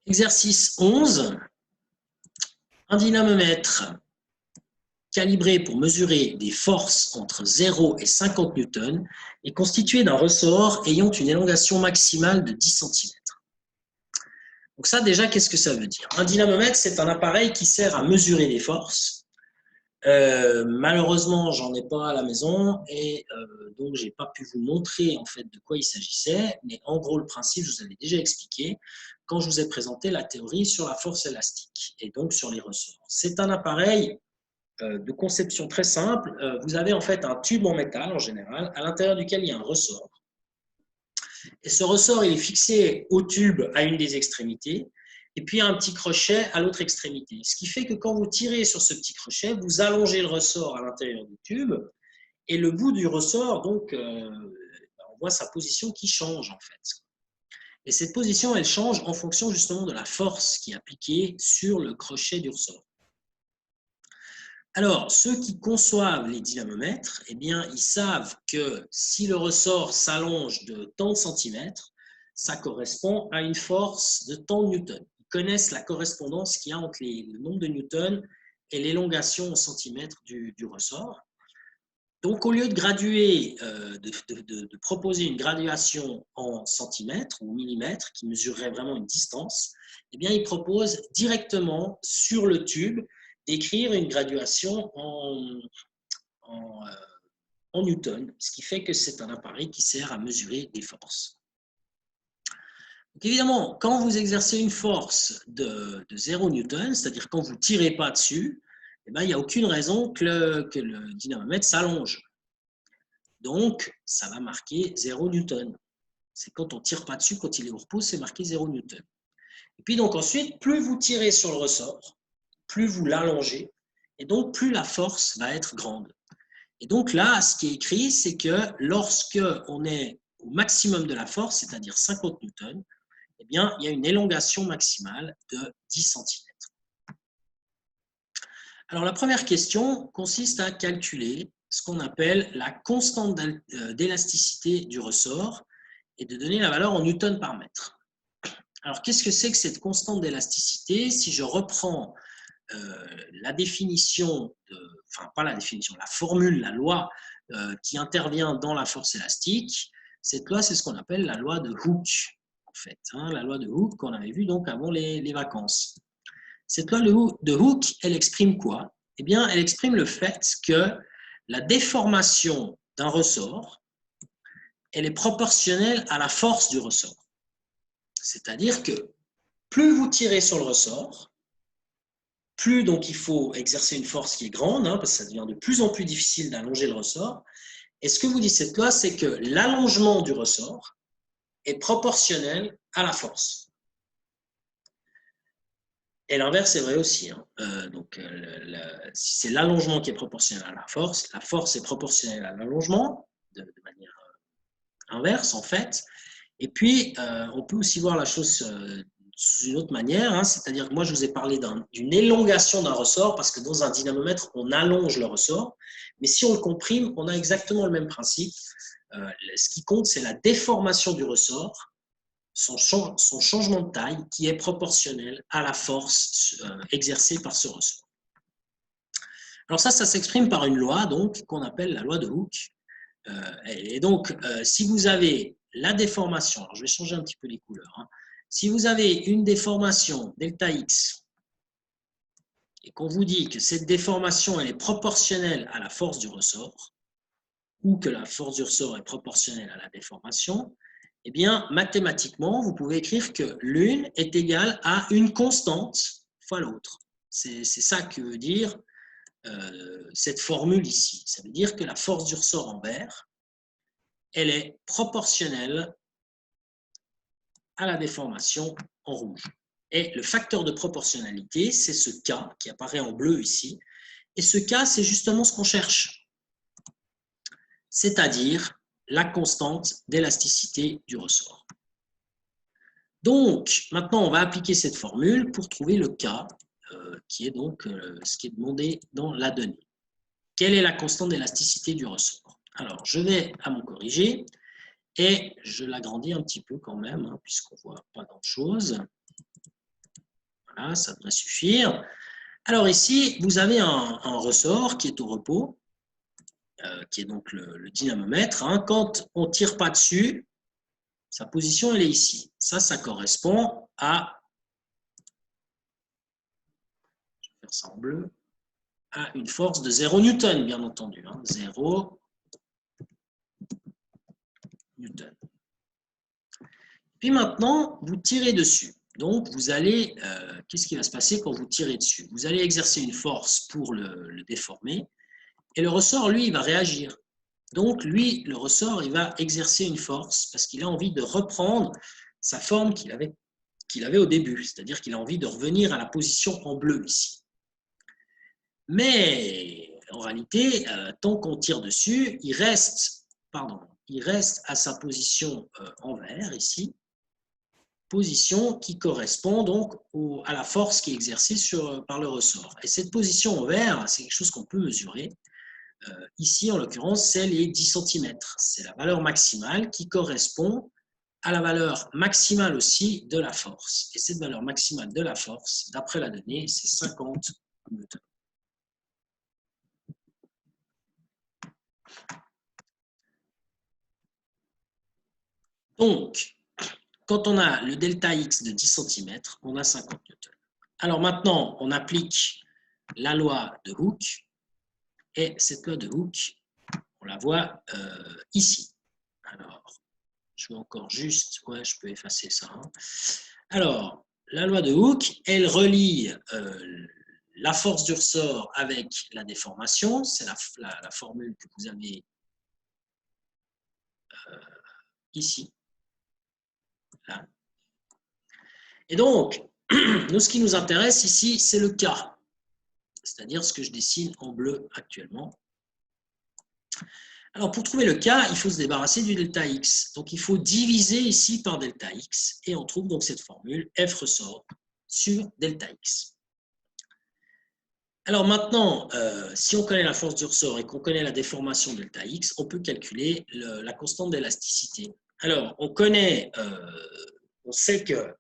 Exercice 11. Un dynamomètre calibré pour mesurer des forces entre 0 et 50 newtons est constitué d'un ressort ayant une élongation maximale de 10 cm. Donc ça, déjà, qu'est-ce que ça veut dire? Un dynamomètre, c'est un appareil qui sert à mesurer des forces. Malheureusement, j'en ai pas à la maison et donc j'ai pas pu vous montrer en fait de quoi il s'agissait. Mais en gros, le principe, je vous avais déjà expliqué quand je vous ai présenté la théorie sur la force élastique et donc sur les ressorts. C'est un appareil de conception très simple. Vous avez en fait un tube en métal en général, à l'intérieur duquel il y a un ressort. Et ce ressort, il est fixé au tube à une des extrémités, et puis un petit crochet à l'autre extrémité. Ce qui fait que quand vous tirez sur ce petit crochet, vous allongez le ressort à l'intérieur du tube, et le bout du ressort, donc, on voit sa position qui change en fait. Et cette position, elle change en fonction justement de la force qui est appliquée sur le crochet du ressort. Alors, ceux qui conçoivent les dynamomètres, eh bien, ils savent que si le ressort s'allonge de tant de centimètres, ça correspond à une force de tant de newtons. Ils connaissent la correspondance qu'il y a entre le nombre de newtons et l'élongation en centimètres du ressort. Donc, au lieu de graduer, de proposer une graduation en centimètres ou millimètres qui mesurerait vraiment une distance, eh bien, ils proposent directement sur le tube d'écrire une graduation en newton, ce qui fait que c'est un appareil qui sert à mesurer des forces. Donc évidemment, quand vous exercez une force de 0 newton, c'est-à-dire quand vous ne tirez pas dessus, eh bien, il n'y a aucune raison que le dynamomètre s'allonge. Donc, ça va marquer 0 newton. C'est quand on ne tire pas dessus, quand il est au repos, c'est marqué 0 newton. Et puis donc ensuite, plus vous tirez sur le ressort, plus vous l'allongez, et donc plus la force va être grande. Et donc là, ce qui est écrit, c'est que lorsque on est au maximum de la force, c'est-à-dire 50 newtons, eh bien, il y a une élongation maximale de 10 cm. Alors la première question consiste à calculer ce qu'on appelle la constante d'élasticité du ressort et de donner la valeur en newtons par mètre. Alors qu'est-ce que c'est que cette constante d'élasticité? Si je reprends la définition, enfin pas la définition, la formule, la loi qui intervient dans la force élastique, cette loi, c'est ce qu'on appelle la loi de Hooke, en fait, hein, la loi de Hooke qu'on avait vue donc avant les vacances. Cette loi de Hooke, elle exprime quoi? Eh bien, elle exprime le fait que la déformation d'un ressort, elle est proportionnelle à la force du ressort. C'est-à-dire que plus vous tirez sur le ressort, plus donc il faut exercer une force qui est grande, hein, parce que ça devient de plus en plus difficile d'allonger le ressort. Et ce que vous dit cette loi, c'est que l'allongement du ressort est proportionnel à la force. Et l'inverse est vrai aussi. Hein. Si c'est l'allongement qui est proportionnel à la force est proportionnelle à l'allongement, de manière inverse en fait. Et puis, on peut aussi voir la chose sous une autre manière, hein, c'est-à-dire que moi, je vous ai parlé d'une élongation d'un ressort, parce que dans un dynamomètre, on allonge le ressort, mais si on le comprime, on a exactement le même principe. Ce qui compte, c'est la déformation du ressort, son changement de taille, qui est proportionnel à la force exercée par ce ressort. Alors ça s'exprime par une loi donc qu'on appelle la loi de Hooke. Et donc, si vous avez la déformation, alors je vais changer un petit peu les couleurs, hein. Si vous avez une déformation delta x et qu'on vous dit que cette déformation elle est proportionnelle à la force du ressort, ou que la force du ressort est proportionnelle à la déformation, eh bien, mathématiquement, vous pouvez écrire que l'une est égale à une constante fois l'autre. C'est ça que veut dire cette formule ici. Ça veut dire que la force du ressort en vert, elle est proportionnelle à la déformation en rouge. Et le facteur de proportionnalité, c'est ce K qui apparaît en bleu ici. Et ce K, c'est justement ce qu'on cherche, c'est-à-dire la constante d'élasticité du ressort. Donc, maintenant, on va appliquer cette formule pour trouver le K, qui est donc ce qui est demandé dans la donnée. Quelle est la constante d'élasticité du ressort? Alors, je vais à mon corrigé et je l'agrandis un petit peu quand même, hein, puisqu'on ne voit pas grand-chose. Voilà, ça devrait suffire. Alors ici, vous avez un ressort qui est au repos, qui est donc le dynamomètre. Hein. Quand on ne tire pas dessus, sa position, elle est ici. Ça correspond à, je vais faire ça en bleu, à une force de 0 Newton, bien entendu. Hein. 0 Newton. Puis maintenant, vous tirez dessus. Donc, vous allez, qu'est-ce qui va se passer quand vous tirez dessus? Vous allez exercer une force pour le déformer, et le ressort, lui, il va réagir. Donc, lui, le ressort, il va exercer une force parce qu'il a envie de reprendre sa forme qu'il avait au début, c'est-à-dire qu'il a envie de revenir à la position en bleu ici. Mais en réalité, tant qu'on tire dessus, il reste à sa position en vert ici, position qui correspond donc à la force qui est exercée par le ressort. Et cette position en vert, c'est quelque chose qu'on peut mesurer. Ici, en l'occurrence, c'est les 10 cm. C'est la valeur maximale qui correspond à la valeur maximale aussi de la force. Et cette valeur maximale de la force, d'après la donnée, c'est 50 newtons. Donc, quand on a le delta X de 10 cm, on a 50 newtons. Alors maintenant, on applique la loi de Hooke. Et cette loi de Hooke, on la voit ici. Alors, je vais encore juste, ouais, je peux effacer ça. Hein. Alors, la loi de Hooke, elle relie la force du ressort avec la déformation. C'est la formule que vous avez ici. Là. Et donc, nous, ce qui nous intéresse ici, c'est le K, c'est-à-dire ce que je dessine en bleu actuellement. Alors, pour trouver le K, il faut se débarrasser du delta X. Donc, il faut diviser ici par delta X. Et on trouve donc cette formule F ressort sur delta X. Alors maintenant, si on connaît la force du ressort et qu'on connaît la déformation delta X, on peut calculer la constante d'élasticité. Alors, on sait que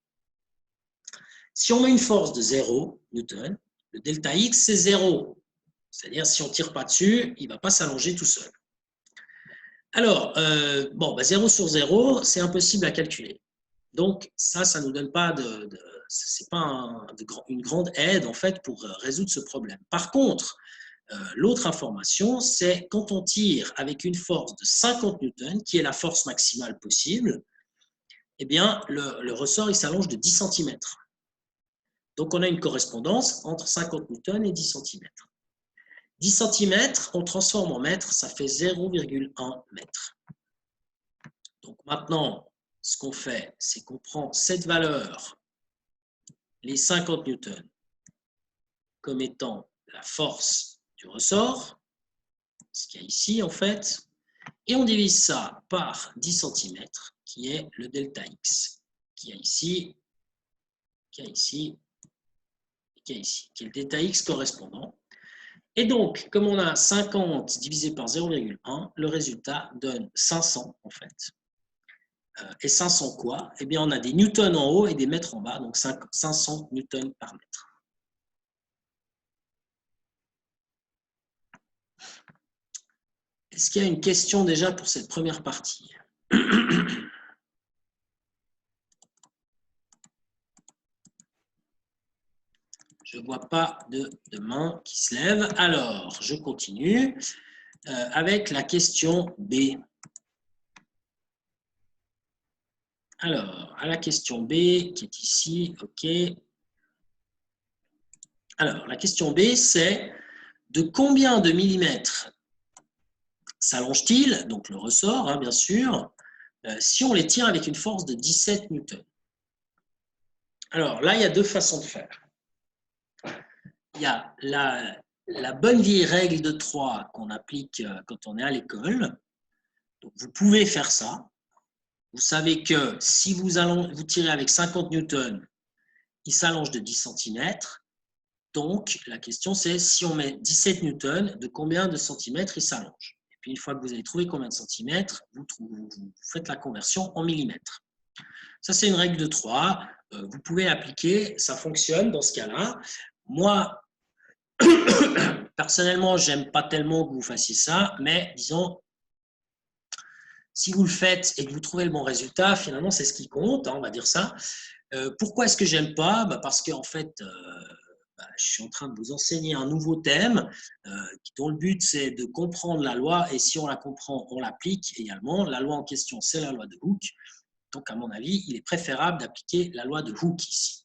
si on met une force de 0 Newton, le delta X, c'est 0. C'est-à-dire, si on ne tire pas dessus, il ne va pas s'allonger tout seul. Alors, 0 sur 0, c'est impossible à calculer. Donc, ça ne nous donne pas c'est pas une grande aide, en fait, pour résoudre ce problème. Par contre, l'autre information, c'est quand on tire avec une force de 50 newtons, qui est la force maximale possible, eh bien, le ressort, il s'allonge de 10 cm. Donc, on a une correspondance entre 50 newtons et 10 cm. 10 cm, on transforme en mètres, ça fait 0,1 mètre. Donc maintenant, ce qu'on fait, c'est qu'on prend cette valeur, les 50 newtons, comme étant la force du ressort, ce qu'il y a ici en fait, et on divise ça par 10 cm, qui est le delta X, qui est ici, qui est ici, qui est ici, qui est le delta X correspondant. Et donc, comme on a 50 divisé par 0,1, le résultat donne 500 en fait. Et 500 quoi? Eh bien, on a des newtons en haut et des mètres en bas, donc 500 newtons par mètre. Est-ce qu'il y a une question déjà pour cette première partie? Je ne vois pas de main qui se lève. Alors, je continue avec la question B. Alors, à la question B, qui est ici, OK. Alors, la question B, c'est de combien de millimètres s'allonge-t-il, donc le ressort, hein, bien sûr, si on les tire avec une force de 17 newtons. Alors, là, il y a deux façons de faire. Il y a la bonne vieille règle de 3 qu'on applique quand on est à l'école. Donc, vous pouvez faire ça. Vous savez que si vous tirez avec 50 newtons, il s'allonge de 10 cm. Donc, la question, c'est si on met 17 newtons, de combien de centimètres il s'allonge? Et puis, une fois que vous avez trouvé combien de centimètres, vous faites la conversion en millimètres. Ça, c'est une règle de 3. Vous pouvez l'appliquer, ça fonctionne dans ce cas-là. Moi, personnellement, j'aime pas tellement que vous fassiez ça, mais disons, si vous le faites et que vous trouvez le bon résultat, finalement, c'est ce qui compte, hein, on va dire ça. Pourquoi est-ce que j'aime pas? Parce qu'en fait, je suis en train de vous enseigner un nouveau thème dont le but, c'est de comprendre la loi, et si on la comprend, on l'applique également. La loi en question, c'est la loi de Hooke. Donc, à mon avis, il est préférable d'appliquer la loi de Hooke ici.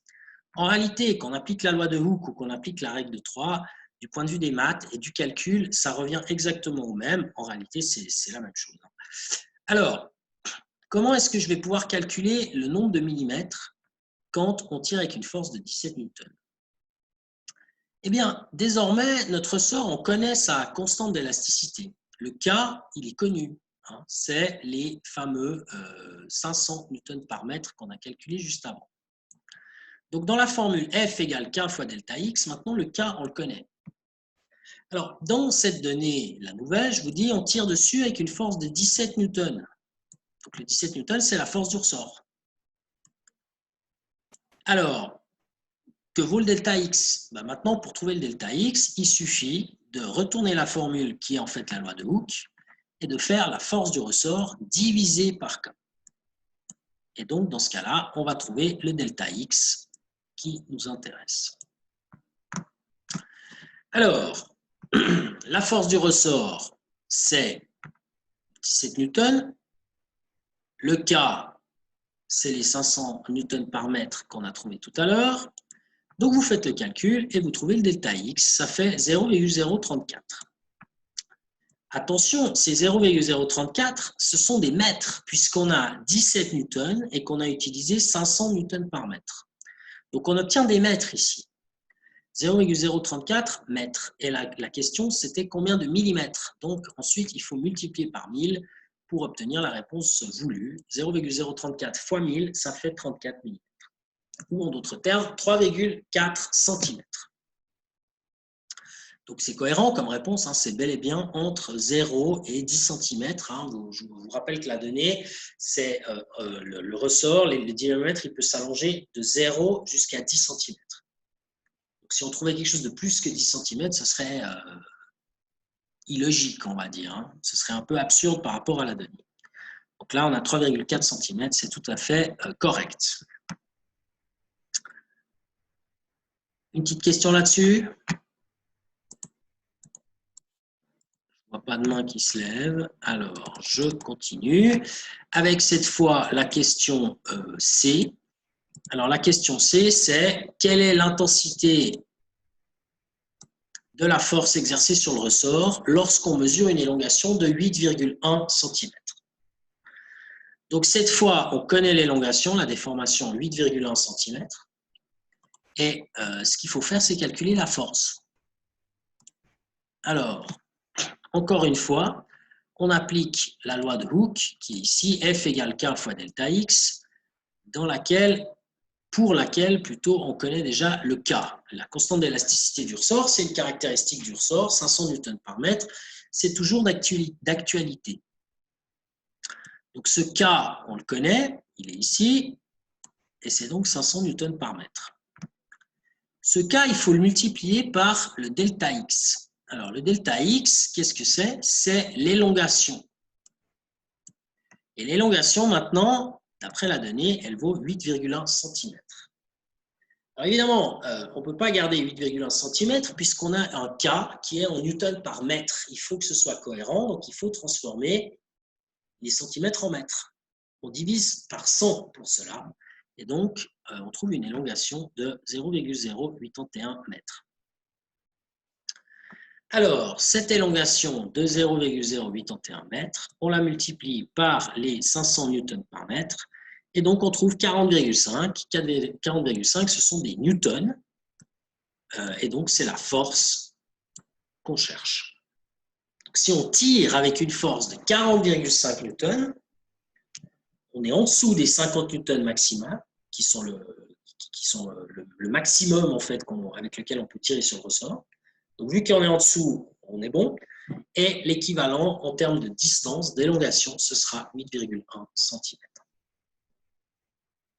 En réalité, qu'on applique la loi de Hooke ou qu'on applique la règle de 3, du point de vue des maths et du calcul, ça revient exactement au même. En réalité, c'est la même chose. Alors, comment est-ce que je vais pouvoir calculer le nombre de millimètres quand on tire avec une force de 17 newtons? Eh bien, désormais, notre ressort, on connaît sa constante d'élasticité. Le K, il est connu. Hein, c'est les fameux 500 newtons par mètre qu'on a calculé juste avant. Donc, dans la formule F égale K fois delta X, maintenant, le K, on le connaît. Alors, dans cette donnée, la nouvelle, je vous dis, on tire dessus avec une force de 17 newtons. Donc, le 17 newtons, c'est la force du ressort. Alors, que vaut le delta X? Maintenant, pour trouver le delta X, il suffit de retourner la formule qui est en fait la loi de Hooke et de faire la force du ressort divisée par K. Et donc, dans ce cas-là, on va trouver le delta X qui nous intéresse. Alors, la force du ressort, c'est 17 newtons. Le K, c'est les 500 newtons par mètre qu'on a trouvé tout à l'heure. Donc, vous faites le calcul et vous trouvez le delta X, ça fait 0,034. Attention, ces 0,034, ce sont des mètres, puisqu'on a 17 newtons et qu'on a utilisé 500 newtons par mètre. Donc, on obtient des mètres ici. 0,034 mètres. Et la question, c'était combien de millimètres? Donc, ensuite, il faut multiplier par 1000 pour obtenir la réponse voulue. 0,034 fois 1000, ça fait 34 millimètres. Ou en d'autres termes, 3,4 cm. Donc, c'est cohérent comme réponse, hein, c'est bel et bien entre 0 et 10 cm. Hein. Je vous rappelle que la donnée, c'est le ressort, le diamètre, il peut s'allonger de 0 jusqu'à 10 cm. Donc, si on trouvait quelque chose de plus que 10 cm, ce serait illogique, on va dire. Hein. Ce serait un peu absurde par rapport à la donnée. Donc là, on a 3,4 cm, c'est tout à fait correct. Une petite question là-dessus? Pas de main qui se lève. Alors, je continue avec cette fois la question C. Alors, la question C, c'est quelle est l'intensité de la force exercée sur le ressort lorsqu'on mesure une élongation de 8,1 cm. Donc, cette fois, on connaît l'élongation, la déformation 8,1 cm. Et ce qu'il faut faire, c'est calculer la force. Alors, encore une fois, on applique la loi de Hooke, qui est ici, F égale K fois delta X, pour laquelle plutôt on connaît déjà le K. La constante d'élasticité du ressort, c'est une caractéristique du ressort, 500 newtons par mètre, c'est toujours d'actualité. Donc ce K, on le connaît, il est ici, et c'est donc 500 newtons par mètre. Ce K, il faut le multiplier par le delta X. Alors, le delta X, qu'est-ce que c'est? C'est l'élongation. Et l'élongation, maintenant, d'après la donnée, elle vaut 8,1 cm. Alors, évidemment, on ne peut pas garder 8,1 cm puisqu'on a un K qui est en newton par mètre. Il faut que ce soit cohérent, donc il faut transformer les centimètres en mètres. On divise par 100 pour cela. Et donc, on trouve une élongation de 0,081 mètres. Alors, cette élongation de 0,081 mètres, on la multiplie par les 500 newtons par mètre, et donc on trouve 40,5. 40,5, ce sont des newtons, et donc c'est la force qu'on cherche. Donc, si on tire avec une force de 40,5 newtons, on est en dessous des 50 newtons maxima, qui sont le maximum en fait, avec lequel on peut tirer sur le ressort. Donc, vu qu'on est en dessous, on est bon. Et l'équivalent en termes de distance, d'élongation, ce sera 8,1 cm.